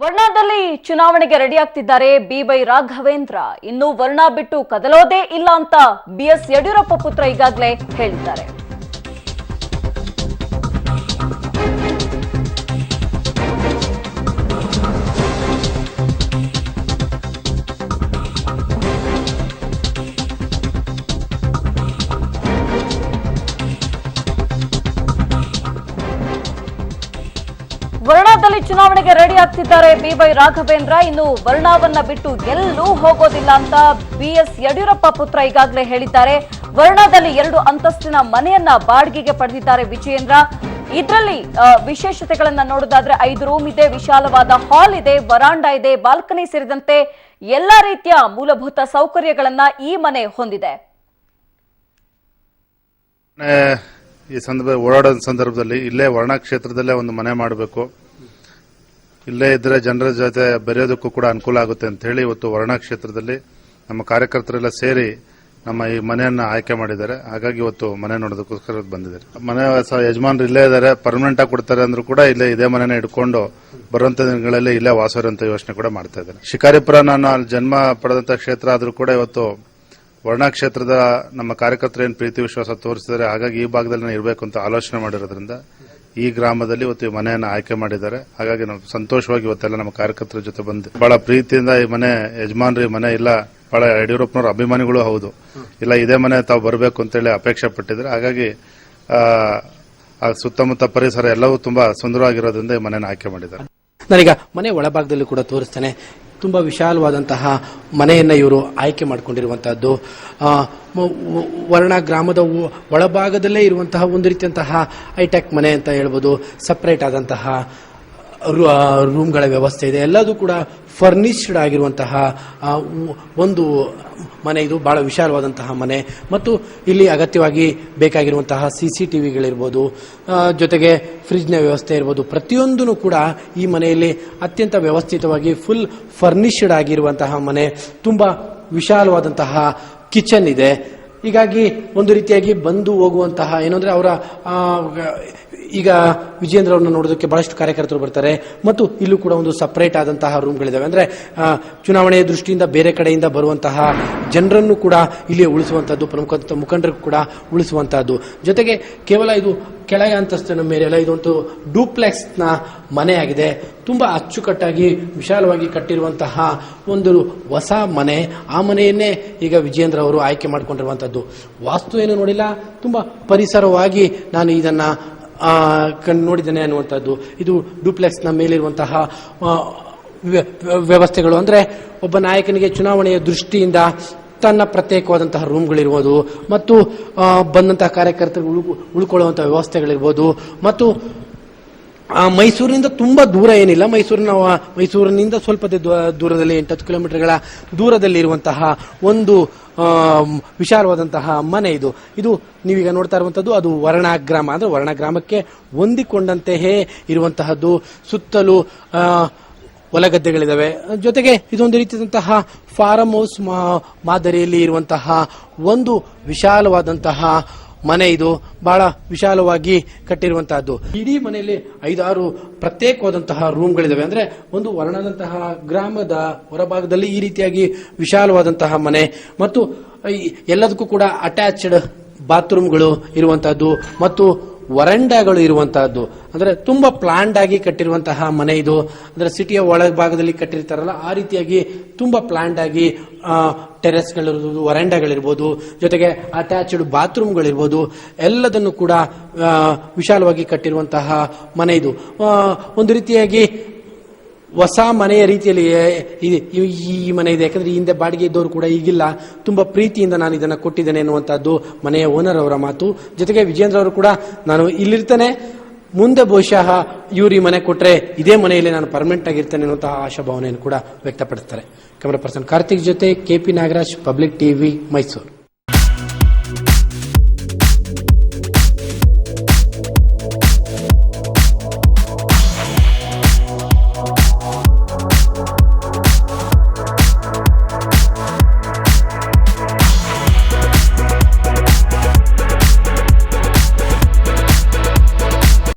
ವರ್ಣಾದಲ್ಲಿ ಚುನಾವಣೆಗೆ ರೆಡಿ ಆಗ್ತಿದ್ದಾರೆ ಬಿ.ವೈ. ರಾಘವೇಂದ್ರ. ಇನ್ನು ವರ್ಣ ಬಿಟ್ಟು ಕದಲೋದೇ ಇಲ್ಲ ಅಂತ ಬಿ.ಎಸ್. ಯಡಿಯೂರಪ್ಪ ಪುತ್ರ ಈಗಾಗಲೇ ಹೇಳಿದ್ದಾರೆ. ವರ್ಣಾದಲ್ಲಿ ಚುನಾವಣೆಗೆ ರೆಡಿ ಆಗ್ತಿದ್ದಾರೆ ಬಿ.ವೈ. ರಾಘವೇಂದ್ರ. ಇನ್ನು ವರ್ಣವನ್ನ ಬಿಟ್ಟು ಎಲ್ಲೂ ಹೋಗೋದಿಲ್ಲ ಅಂತ ಬಿ.ಎಸ್. ಯಡಿಯೂರಪ್ಪ ಪುತ್ರ ಈಗಾಗಲೇ ಹೇಳಿದ್ದಾರೆ. ವರ್ಣಾದಲ್ಲಿ 2 ಅಂತಸ್ತಿನ ಮನೆಯನ್ನ ಬಾಡಿಗೆಗೆ ಪಡೆದಿದ್ದಾರೆ ವಿಜಯೇಂದ್ರ. ಇದರಲ್ಲಿ ವಿಶೇಷತೆಗಳನ್ನ ನೋಡೋದಾದ್ರೆ 5 ರೂಮ್ ಇದೆ, ವಿಶಾಲವಾದ ಹಾಲ್ ಇದೆ, ವರಾಂಡಾ ಇದೆ, ಬಾಲ್ಕನಿ ಸೇರಿದಂತೆ ಎಲ್ಲಾ ರೀತಿಯ ಮೂಲಭೂತ ಸೌಕರ್ಯಗಳನ್ನ ಈ ಮನೆ ಹೊಂದಿದೆ. ಈ ಓಡಾಡೋ ಸಂದರ್ಭದಲ್ಲಿ ಇಲ್ಲೇ ವರ್ಣ ಕ್ಷೇತ್ರದಲ್ಲೇ ಒಂದು ಮನೆ ಮಾಡಬೇಕು, ಇಲ್ಲೇ ಇದ್ರೆ ಜನರ ಜೊತೆ ಬೆರೆಯೋದಕ್ಕೂ ಕೂಡ ಅನುಕೂಲ ಆಗುತ್ತೆ ಅಂತ ಹೇಳಿ ಇವತ್ತು ವರ್ಣ ಕ್ಷೇತ್ರದಲ್ಲಿ ನಮ್ಮ ಕಾರ್ಯಕರ್ತರೆಲ್ಲ ಸೇರಿ ನಮ್ಮ ಈ ಮನೆಯನ್ನ ಆಯ್ಕೆ ಮಾಡಿದ್ದಾರೆ. ಹಾಗಾಗಿ ಇವತ್ತು ಮನೆ ನೋಡೋದಕ್ಕೋಸ್ಕರ ಬಂದಿದ್ದಾರೆ. ಮನೆ ಯಜಮಾನರು ಇಲ್ಲೇ ಇದ್ದಾರೆ, ಪರ್ಮನೆಂಟ್ ಆಗಿ ಕೊಡ್ತಾರೆ ಅಂದ್ರೂ ಕೂಡ ಇದೇ ಮನೆನ ಇಟ್ಕೊಂಡು ಬರುವಂತ ದಿನಗಳಲ್ಲಿ ಇಲ್ಲೇ ವಾಸವಿರುವಂತ ಯೋಚನೆ ಕೂಡ ಮಾಡ್ತಾ ಇದ್ದಾರೆ. ಶಿಕಾರಿಪುರ ನಾನು ಅಲ್ಲಿ ಜನ್ಮ ಪಡೆದಂತ ಕ್ಷೇತ್ರ ಆದ್ರೂ ಕೂಡ ಇವತ್ತು ವರ್ಣ ಕ್ಷೇತ್ರದ ನಮ್ಮ ಕಾರ್ಯಕರ್ತರು ಏನು ಪ್ರೀತಿ ವಿಶ್ವಾಸ ತೋರಿಸಿದ್ದಾರೆ. ಹಾಗಾಗಿ ಈ ಭಾಗದಲ್ಲಿ ಇರಬೇಕು ಅಂತ ಆಲೋಚನೆ ಮಾಡಿರೋದ್ರಿಂದ ಈ ಗ್ರಾಮದಲ್ಲಿ ಇವತ್ತು ಈ ಮನೆಯನ್ನು ಆಯ್ಕೆ ಮಾಡಿದ್ದಾರೆ. ಹಾಗಾಗಿ ನಾವು ಸಂತೋಷವಾಗಿ ಇವತ್ತೆಲ್ಲ ನಮ್ಮ ಕಾರ್ಯಕರ್ತರ ಜೊತೆ ಬಂದು ಬಹಳ ಪ್ರೀತಿಯಿಂದ ಈ ಮನೆ ಯಜಮಾನ್ರು ಈ ಮನೆ ಇಲ್ಲ ಬಹಳ ಯಡಿಯೂರಪ್ಪನವ್ರ ಅಭಿಮಾನಿಗಳು ಹೌದು, ಇಲ್ಲ ಇದೇ ಮನೆ ತಾವು ಬರಬೇಕು ಅಂತೇಳಿ ಅಪೇಕ್ಷೆ ಪಟ್ಟಿದ್ದಾರೆ. ಹಾಗಾಗಿ ಸುತ್ತಮುತ್ತ ಪರಿಸರ ಎಲ್ಲವೂ ತುಂಬಾ ಸುಂದರವಾಗಿರೋದ್ರಿಂದ ಈ ಮನೆಯನ್ನು ಆಯ್ಕೆ ಮಾಡಿದ್ದಾರೆ. ನಾನೀಗ ಮನೆ ಒಳಭಾಗದಲ್ಲಿ ಕೂಡ ತೋರಿಸ್ತೇನೆ. ತುಂಬಾ ವಿಶಾಲವಾದಂತಹ ಮನೆಯನ್ನ ಇವರು ಆಯ್ಕೆ ಮಾಡಿಕೊಂಡಿರುವಂತಹದ್ದು. ವರ್ಣ ಗ್ರಾಮದ ಒಳಭಾಗದಲ್ಲೇ ಇರುವಂತಹ ಒಂದು ರೀತಿಯಂತಹ ಹೈಟೆಕ್ ಮನೆ ಅಂತ ಹೇಳ್ಬೋದು. ಸಪರೇಟ್ ಆದಂತಹ ರೂಮ್ಗಳ ವ್ಯವಸ್ಥೆ ಇದೆ. ಎಲ್ಲದೂ ಕೂಡ ಫರ್ನಿಶ್ಡ್ ಆಗಿರುವಂತಹ ಒಂದು ಮನೆ. ಇದು ಬಹಳ ವಿಶಾಲವಾದಂತಹ ಮನೆ ಮತ್ತು ಇಲ್ಲಿ ಅಗತ್ಯವಾಗಿ ಬೇಕಾಗಿರುವಂತಹ CCTVಗಳಿರ್ಬೋದು, ಜೊತೆಗೆ ಫ್ರಿಜ್ನ ವ್ಯವಸ್ಥೆ ಇರ್ಬೋದು, ಪ್ರತಿಯೊಂದೂ ಕೂಡ ಈ ಮನೆಯಲ್ಲಿ ಅತ್ಯಂತ ವ್ಯವಸ್ಥಿತವಾಗಿ ಫುಲ್ ಫರ್ನಿಶ್ಡ್ ಆಗಿರುವಂತಹ ಮನೆ. ತುಂಬಾ ವಿಶಾಲವಾದಂತಹ ಕಿಚನ್ ಇದೆ. ಹೀಗಾಗಿ ಒಂದು ರೀತಿಯಾಗಿ ಬಂದು ಹೋಗುವಂತಹ ಏನಂದ್ರೆ ಅವರ ಈಗ ವಿಜಯೇಂದ್ರ ಅವರನ್ನು ನೋಡೋದಕ್ಕೆ ಬಹಳಷ್ಟು ಕಾರ್ಯಕರ್ತರು ಬರ್ತಾರೆ ಮತ್ತು ಇಲ್ಲೂ ಕೂಡ ಒಂದು ಸಪರೇಟ್ ಆದಂತಹ ರೂಮ್ಗಳಿದಾವೆ. ಅಂದ್ರೆ ಚುನಾವಣೆಯ ದೃಷ್ಟಿಯಿಂದ ಬೇರೆ ಕಡೆಯಿಂದ ಬರುವಂತಹ ಜನರನ್ನು ಕೂಡ ಇಲ್ಲಿ ಉಳಿಸುವಂತಹದ್ದು, ಪ್ರಮುಖ ಮುಖಂಡರು ಕೂಡ ಉಳಿಸುವಂತಹದ್ದು. ಜೊತೆಗೆ ಕೇವಲ ಇದು ಕೆಳಗೆ ಅಂತಸ್ತಿನ ಮೇಲೆಲ್ಲ ಇದೊಂದು ಡೂಪ್ಲೆಕ್ಸ್ ನ ಮನೆಯಾಗಿದೆ. ತುಂಬಾ ಅಚ್ಚುಕಟ್ಟಾಗಿ ವಿಶಾಲವಾಗಿ ಕಟ್ಟಿರುವಂತಹ ಒಂದು ಹೊಸ ಮನೆ. ಆ ಮನೆಯನ್ನೇ ಈಗ ವಿಜಯೇಂದ್ರ ಅವರು ಆಯ್ಕೆ ಮಾಡಿಕೊಂಡಿರುವಂತಹದ್ದು. ವಾಸ್ತು ಏನು ನೋಡಿಲ್ಲ, ತುಂಬಾ ಪರಿಸರವಾಗಿ ನಾನು ಇದನ್ನ ನೋಡಿದ್ದೇನೆ ಅನ್ನುವಂಥದ್ದು. ಇದು ಡೂಪ್ಲೆಕ್ಸ್ ನ ಮೇಲಿರುವಂತಹ ವ್ಯವಸ್ಥೆಗಳು. ಅಂದ್ರೆ ಒಬ್ಬ ನಾಯಕನಿಗೆ ಚುನಾವಣೆಯ ದೃಷ್ಟಿಯಿಂದ ತನ್ನ ಪ್ರತ್ಯೇಕವಾದಂತಹ ರೂಮ್ಗಳಿರ್ಬೋದು ಮತ್ತು ಬಂದಂತಹ ಕಾರ್ಯಕರ್ತರು ಉಳ್ಕೊಳ್ಳುವಂತಹ ವ್ಯವಸ್ಥೆಗಳಿರ್ಬೋದು ಮತ್ತು ಮೈಸೂರಿನಿಂದ ತುಂಬಾ ದೂರ ಏನಿಲ್ಲ, ಮೈಸೂರಿನಿಂದ ಸ್ವಲ್ಪ ದೂರದಲ್ಲಿ 8-10 ಕಿಲೋಮೀಟರ್ಗಳ ದೂರದಲ್ಲಿ ಇರುವಂತಹ ಒಂದು ವಿಶಾಲವಾದಂತಹ ಮನೆ ಇದು. ಇದು ನೀವೀಗ ನೋಡ್ತಾ ಇರುವಂತದ್ದು ಅದು ವರ್ಣ ಗ್ರಾಮ. ಅಂದ್ರೆ ವರ್ಣ ಗ್ರಾಮಕ್ಕೆ ಹೊಂದಿಕೊಂಡಂತೆಯೇ ಇರುವಂತಹದ್ದು. ಸುತ್ತಲೂ ಹೊಲಗದ್ದೆಗಳಿದಾವೆ. ಜೊತೆಗೆ ಇದೊಂದು ರೀತಿಯಾದಂತಹ ಫಾರಂ ಹೌಸ್ ಮಾದರಿಯಲ್ಲಿ ಇರುವಂತಹ ಒಂದು ವಿಶಾಲವಾದಂತಹ ಮನೆ. ಇದು ಬಹಳ ವಿಶಾಲವಾಗಿ ಕಟ್ಟಿರುವಂತಹದ್ದು. ಇಡೀ ಮನೆಯಲ್ಲಿ 5-6 ಪ್ರತ್ಯೇಕವಾದಂತಹ ರೂಮ್ಗಳಿದಾವೆ. ಅಂದ್ರೆ ಒಂದು ವರ್ಣದಂತಹ ಗ್ರಾಮದ ಹೊರಭಾಗದಲ್ಲಿ ಈ ರೀತಿಯಾಗಿ ವಿಶಾಲವಾದಂತಹ ಮನೆ ಮತ್ತು ಎಲ್ಲದಕ್ಕೂ ಕೂಡ ಅಟ್ಯಾಚ್ಡ್ ಬಾತ್ರೂಮ್ಗಳು ಇರುವಂತಹದ್ದು ಮತ್ತು ವರಂಡಾಗಳು ಇರುವಂತಹದ್ದು. ಅಂದ್ರೆ ತುಂಬಾ ಪ್ಲಾನ್ಡ್ ಆಗಿ ಕಟ್ಟಿರುವಂತಹ ಮನೆ ಇದು. ಅಂದ್ರೆ ಸಿಟಿಯ ಒಳಭಾಗದಲ್ಲಿ ಕಟ್ಟಿರ್ತಾರಲ್ಲ ಆ ರೀತಿಯಾಗಿ ತುಂಬಾ ಪ್ಲಾನ್ಡ್ ಆಗಿ ಟೆರೆಸ್ಗಳಿರ್ಬೋದು, ವರಂಡಾಗಳಿರ್ಬೋದು, ಜೊತೆಗೆ ಅಟ್ಯಾಚ್ಡ್ ಬಾತ್ರೂಮ್ಗಳಿರ್ಬೋದು, ಎಲ್ಲದನ್ನು ಕೂಡ ವಿಶಾಲವಾಗಿ ಕಟ್ಟಿರುವಂತಹ ಮನೆ ಇದು. ಒಂದು ರೀತಿಯಾಗಿ ಹೊಸ ಮನೆಯ ರೀತಿಯಲ್ಲಿ ಈ ಮನೆ ಇದೆ. ಯಾಕಂದ್ರೆ ಈ ಹಿಂದೆ ಬಾಡಿಗೆ ಇದ್ದವರು ಕೂಡ ಈಗಿಲ್ಲ. ತುಂಬಾ ಪ್ರೀತಿಯಿಂದ ನಾನು ಇದನ್ನ ಕೊಟ್ಟಿದ್ದೇನೆ ಎನ್ನುವಂತಹದ್ದು ಮನೆಯ ಓನರ್ ಅವರ ಮಾತು. ಜೊತೆಗೆ ವಿಜೇಂದ್ರ ಅವರು ಕೂಡ ನಾನು ಇಲ್ಲಿರ್ತೇನೆ, ಮುಂದೆ ಬಹುಶಃ ಇವರು ಈ ಮನೆ ಕೊಟ್ರೆ ಇದೇ ಮನೆಯಲ್ಲಿ ನಾನು ಪರ್ಮನೆಂಟ್ ಆಗಿರ್ತೇನೆ ಅನ್ನುವಂತಹ ಆಶಾಭಾವನೆಯನ್ನು ಕೂಡ ವ್ಯಕ್ತಪಡಿಸ್ತಾರೆ. ಕ್ಯಾಮರಾ ಪರ್ಸನ್ ಕಾರ್ತಿಕ್ ಜೊತೆ KP Nagaraj, public TV, Mysuru.